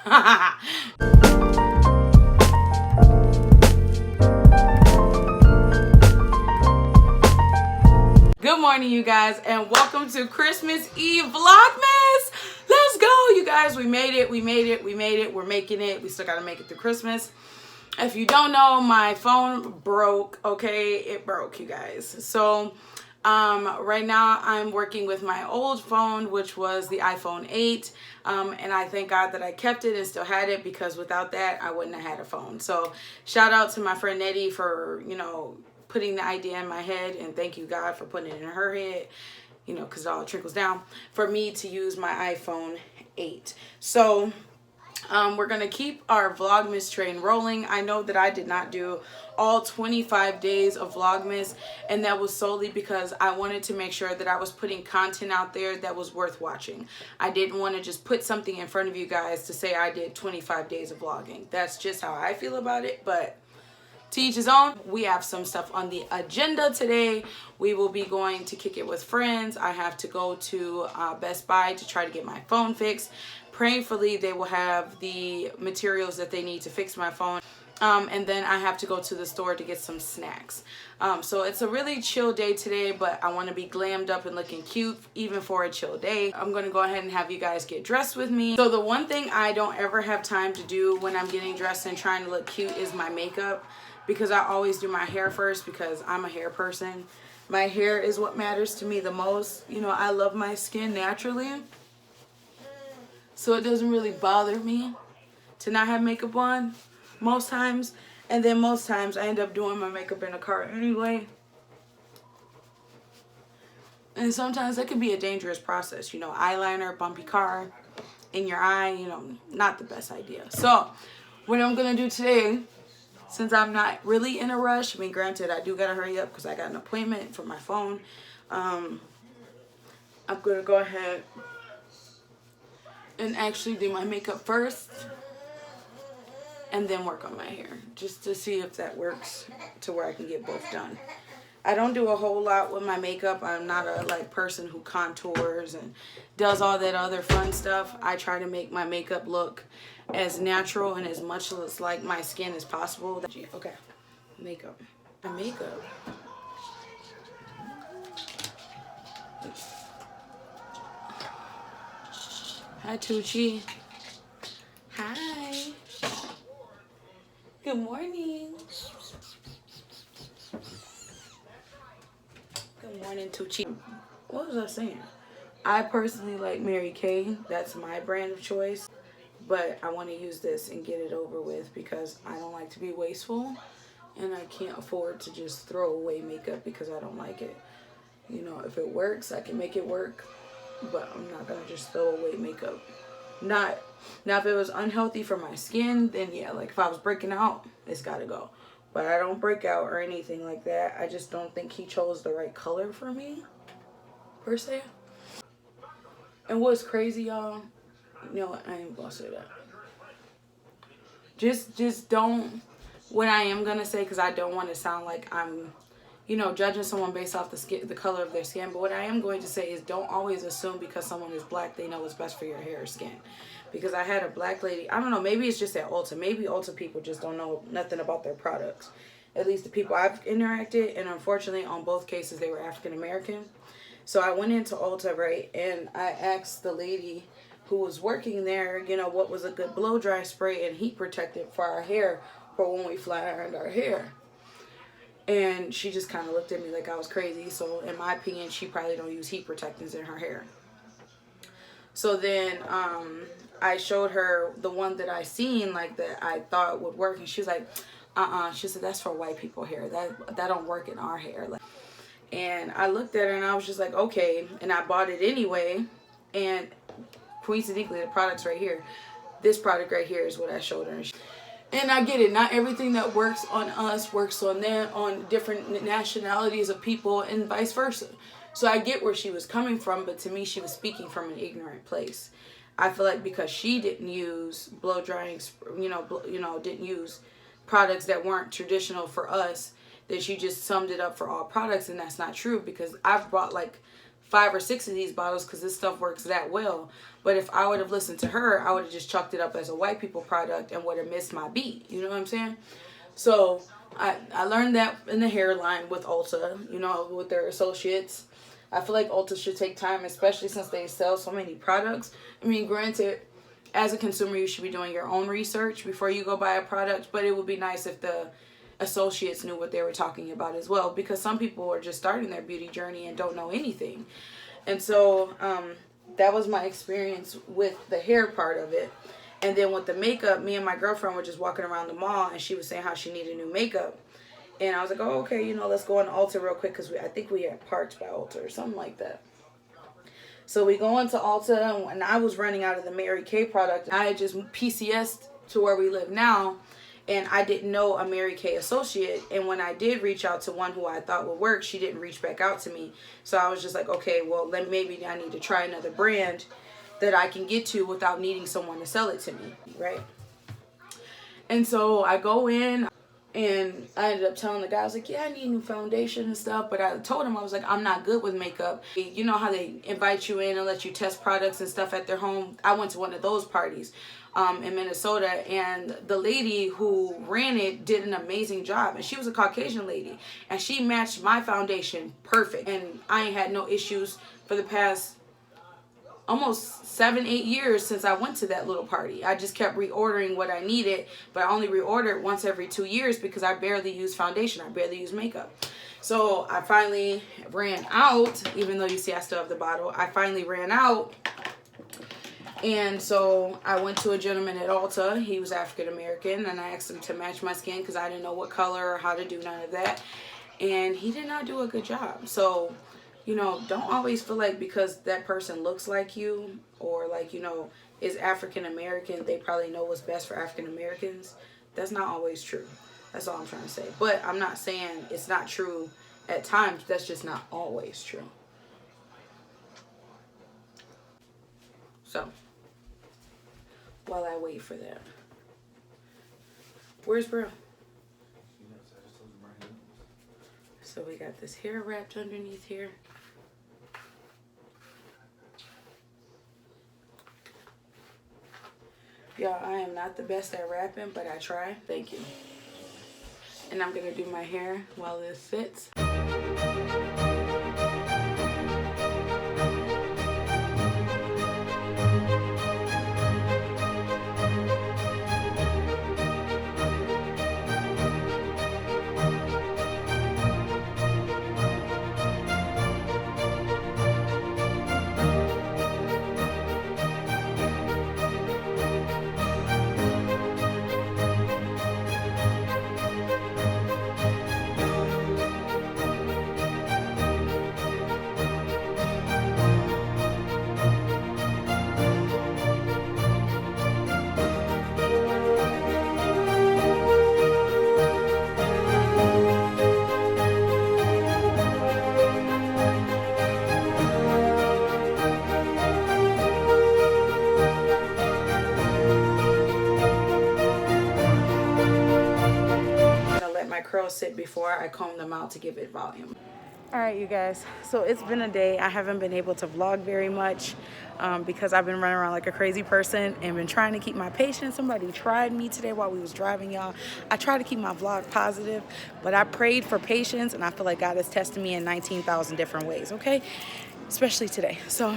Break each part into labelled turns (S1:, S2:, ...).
S1: Good morning, you guys, and welcome to Christmas Eve Vlogmas. Let's go, you guys. We made it. We're making it. We still got to make it through Christmas. If you don't know, my phone broke, okay? It broke, you guys. So right now I'm working with my old phone, which was the iPhone 8. And I thank God that I kept it and still had it, because without that, I wouldn't have had a phone. So shout out to my friend Nettie for, putting the idea in my head, and thank you, God, for putting it in her head, because it all trickles down for me to use my iPhone 8. So we're going to keep our Vlogmas train rolling. I know that I did not do all 25 days of Vlogmas, and that was solely because I wanted to make sure that I was putting content out there that was worth watching. I didn't want to just put something in front of you guys to say I did 25 days of vlogging. That's just how I feel about it, but to each his own. We have some stuff on the agenda today. We will be going to kick it with friends. I have to go to Best Buy to try to get my phone fixed. Prayerfully, they will have the materials that they need to fix my phone. And then I have to go to the store to get some snacks. So it's a really chill day today, but I want to be glammed up and looking cute even for a chill day. I'm going to go ahead and have you guys get dressed with me. So the one thing I don't ever have time to do when I'm getting dressed and trying to look cute is my makeup, because I always do my hair first, because I'm a hair person. My hair is what matters to me the most. I love my skin naturally, so it doesn't really bother me to not have makeup on most times. And then most times I end up doing my makeup in the car anyway. And sometimes that can be a dangerous process. Eyeliner, bumpy car in your eye, not the best idea. So what I'm going to do today, since I'm not really in a rush, granted, I do got to hurry up because I got an appointment for my phone. I'm going to go ahead and actually do my makeup first, and then work on my hair, just to see if that works to where I can get both done. I don't do a whole lot with my makeup. I'm not a person who contours and does all that other fun stuff. I try to make my makeup look as natural and as much like my skin as possible. Okay, makeup. My makeup. Hi, Tucci. Hi. Good morning. Good morning, Tucci. What was I saying? I personally like Mary Kay. That's my brand of choice. But I want to use this and get it over with, because I don't like to be wasteful. And I can't afford to just throw away makeup because I don't like it. If it works, I can make it work. But I'm not going to just throw away makeup. Now, if it was unhealthy for my skin, then yeah, if I was breaking out, it's got to go. But I don't break out or anything like that. I just don't think he chose the right color for me, per se. And what's crazy, y'all, I ain't gonna say that. Just don't, what I am gonna say, because I don't want to sound like I'm, judging someone based off the color of their skin. But what I am going to say is, don't always assume because someone is black they know what's best for your hair or skin. Because I had a black lady, I don't know, maybe it's just at Ulta. Maybe Ulta people just don't know nothing about their products. At least the people I've interacted, and unfortunately on both cases they were African American. So I went into Ulta, right, and I asked the lady who was working there, what was a good blow dry spray and heat protectant for our hair for when we flat ironed our hair. And she just kind of looked at me like I was crazy. So in my opinion, she probably don't use heat protectants in her hair. So then I showed her the one that I seen, that I thought would work, and she was like, she said, that's for white people hair. That don't work in our hair. And I looked at her and I was just like, okay. And I bought it anyway. And coincidentally, the product's right here. This product right here is what I showed her. And I get it. Not everything that works on us works on them, on different nationalities of people, and vice versa. So I get where she was coming from, but to me, she was speaking from an ignorant place. I feel like because she didn't use blow drying, didn't use products that weren't traditional for us, that she just summed it up for all products, and that's not true. Because I've bought 5 or 6 of these bottles because this stuff works that well. But if I would have listened to her, I would have just chucked it up as a white people product and would have missed my beat. You know what I'm saying? So I learned that in the hairline with Ulta, you know, with their associates. I feel like Ulta should take time, especially since they sell so many products. I mean, granted, as a consumer, you should be doing your own research before you go buy a product, but it would be nice if the associates knew what they were talking about as well, because some people are just starting their beauty journey and don't know anything. And so that was my experience with the hair part of it. And then with the makeup, me and my girlfriend were just walking around the mall, and she was saying how she needed new makeup. And I was like, oh, okay, you know, let's go on Ulta real quick, because I think we had Parks by Ulta or something like that. So we go into Ulta, and I was running out of the Mary Kay product. I had just PCS'd to where we live now, and I didn't know a Mary Kay associate. And when I did reach out to one who I thought would work, she didn't reach back out to me. So I was just like, okay, well, then maybe I need to try another brand that I can get to without needing someone to sell it to me, right? And so I go in, and I ended up telling the guy, I was like, yeah, I need new foundation and stuff. But I told him, I was like, I'm not good with makeup. You know how they invite you in and let you test products and stuff at their home? I went to one of those parties in Minnesota, and the lady who ran it did an amazing job. And she was a Caucasian lady, and she matched my foundation perfect. And I ain't had no issues for the past almost 7-8 years since I went to that little party. I just kept reordering what I needed, but I only reordered once every 2 years because I barely use foundation. I barely use makeup. So I finally ran out, even though you see I still have the bottle. I finally ran out. And so I went to a gentleman at Ulta. He was African American, and I asked him to match my skin because I didn't know what color or how to do none of that. And he did not do a good job. So, you know, don't always feel like because that person looks like you or like, you know, is African American, they probably know what's best for African Americans. That's not always true. That's all I'm trying to say. But I'm not saying it's not true at times. That's just not always true. So, while I wait for that. Where's Bro? So we got this hair wrapped underneath here. Y'all, I am not the best at wrapping, but I try. Thank you. And I'm gonna do my hair while this sits. Curls sit before I comb them out to give it volume. All right, you guys, so it's been a day. I haven't been able to vlog very much because I've been running around like a crazy person and been trying to keep my patience. Somebody tried me today while we was driving, y'all. I try to keep my vlog positive, but I prayed for patience, and I feel like God is testing me in 19,000 different ways, okay? Especially today. So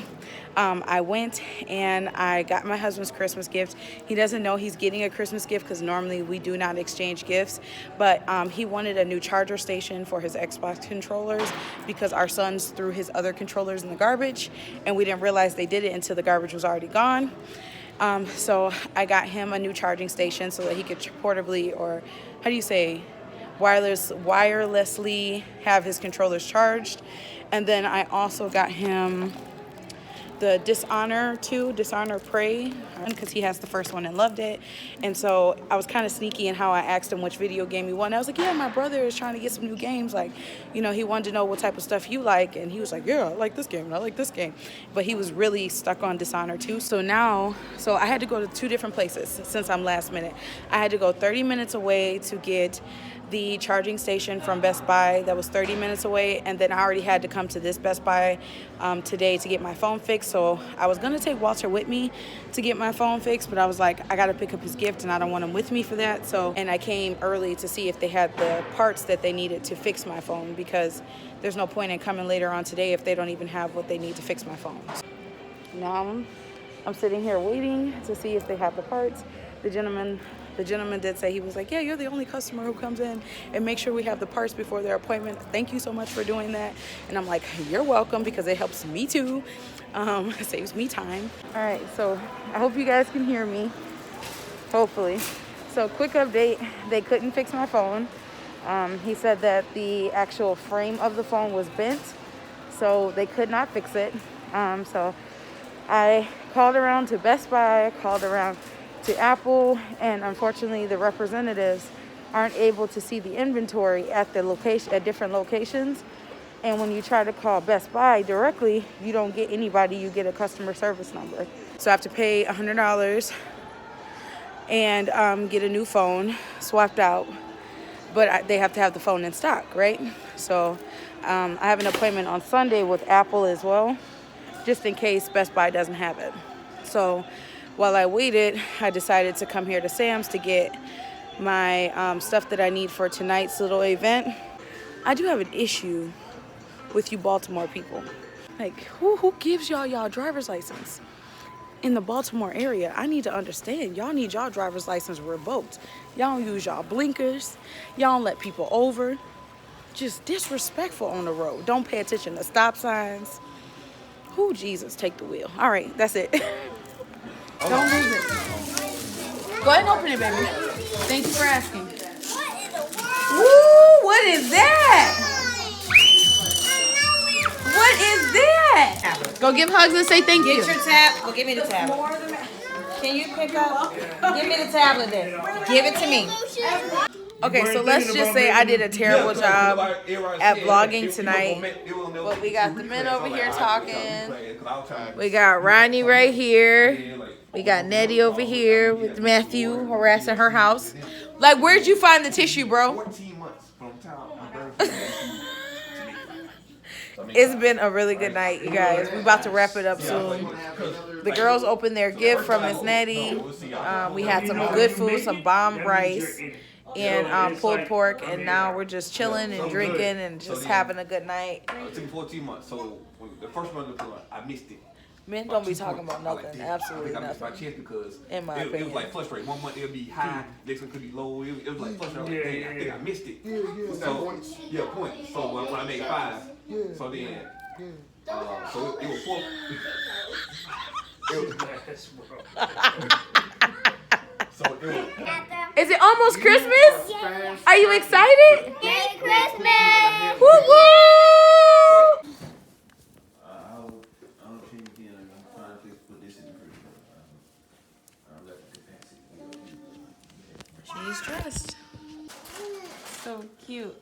S1: I went and I got my husband's Christmas gift. He doesn't know he's getting a Christmas gift because normally we do not exchange gifts, but he wanted a new charger station for his Xbox controllers because our sons threw his other controllers in the garbage, and we didn't realize they did it until the garbage was already gone. So I got him a new charging station so that he could portably, or how do you say, wirelessly have his controllers charged. And then I also got him the Dishonor Prey, because he has the first one and loved it. And so I was kind of sneaky in how I asked him which video game he wanted. I was like, yeah, my brother is trying to get some new games. Like, you know, he wanted to know what type of stuff you like. And he was like, yeah, I like this game and I like this game. But he was really stuck on Dishonor 2. So I had to go to 2 different places since I'm last minute. I had to go 30 minutes away to get the charging station from Best Buy that was 30 minutes away, and then I already had to come to this Best Buy today to get my phone fixed. So I was gonna take Walter with me to get my phone fixed, but I was like, I gotta pick up his gift and I don't want him with me for that. So, and I came early to see if they had the parts that they needed to fix my phone, because there's no point in coming later on today if they don't even have what they need to fix my phone. Now I'm sitting here waiting to see if they have the parts. The gentleman did say, he was like, yeah, you're the only customer who comes in and make sure we have the parts before their appointment. Thank you so much for doing that. And I'm like, you're welcome, because it helps me too. It saves me time. All right, so I hope you guys can hear me, hopefully. So quick update, they couldn't fix my phone. He said that the actual frame of the phone was bent, so they could not fix it. So I called around to Best Buy, called around to Apple, and unfortunately the representatives aren't able to see the inventory at the location, at different locations. And when you try to call Best Buy directly, you don't get anybody, you get a customer service number. So I have to pay $100 and get a new phone swapped out, but they have to have the phone in stock, right? So I have an appointment on Sunday with Apple as well, just in case Best Buy doesn't have it. So while I waited, I decided to come here to Sam's to get my stuff that I need for tonight's little event. I do have an issue with you Baltimore people. Like, who gives y'all driver's license in the Baltimore area? I need to understand. Y'all need y'all driver's license revoked. Y'all don't use y'all blinkers. Y'all don't let people over. Just disrespectful on the road. Don't pay attention to stop signs. Who, Jesus, take the wheel. All right, that's it. Don't lose it. Go ahead and open it, baby. Thank you for asking. Woo, what is that? What is that? Go give hugs and say thank you.
S2: Get your tab. Go give me the tablet. Can you pick up? Give me the tablet then. Give it to me.
S1: Okay, so let's just say I did a terrible job at vlogging tonight. But we got the men over here talking. We got Ronnie right here. We got Nettie over here with Matthew harassing her house. Like, where'd you find the tissue, bro?
S3: 14 months from time.
S1: It's been a really good night, you guys. We're about to wrap it up soon. The girls opened their gift from Miss Nettie. We had some good food, some bomb rice and pulled pork, and now we're just chilling and drinking and just having a good night.
S3: It took me 14 months, so the first month I missed it.
S1: Men don't be talking about nothing, absolutely
S3: I missed my
S1: nothing.
S3: chance because
S1: In my
S3: it
S1: opinion.
S3: was like fluctuating. One month it would be high, next one could be low. It was like fluctuating. Like, dang, I think I missed it. So, yeah, points. So when I made 5, so then, so it was 4.
S1: Is it almost Christmas? Are you excited?
S4: Merry Christmas!
S1: Woo woo!
S5: I'll change again. I'm trying to put this in the fridge.
S1: She's dressed. So cute.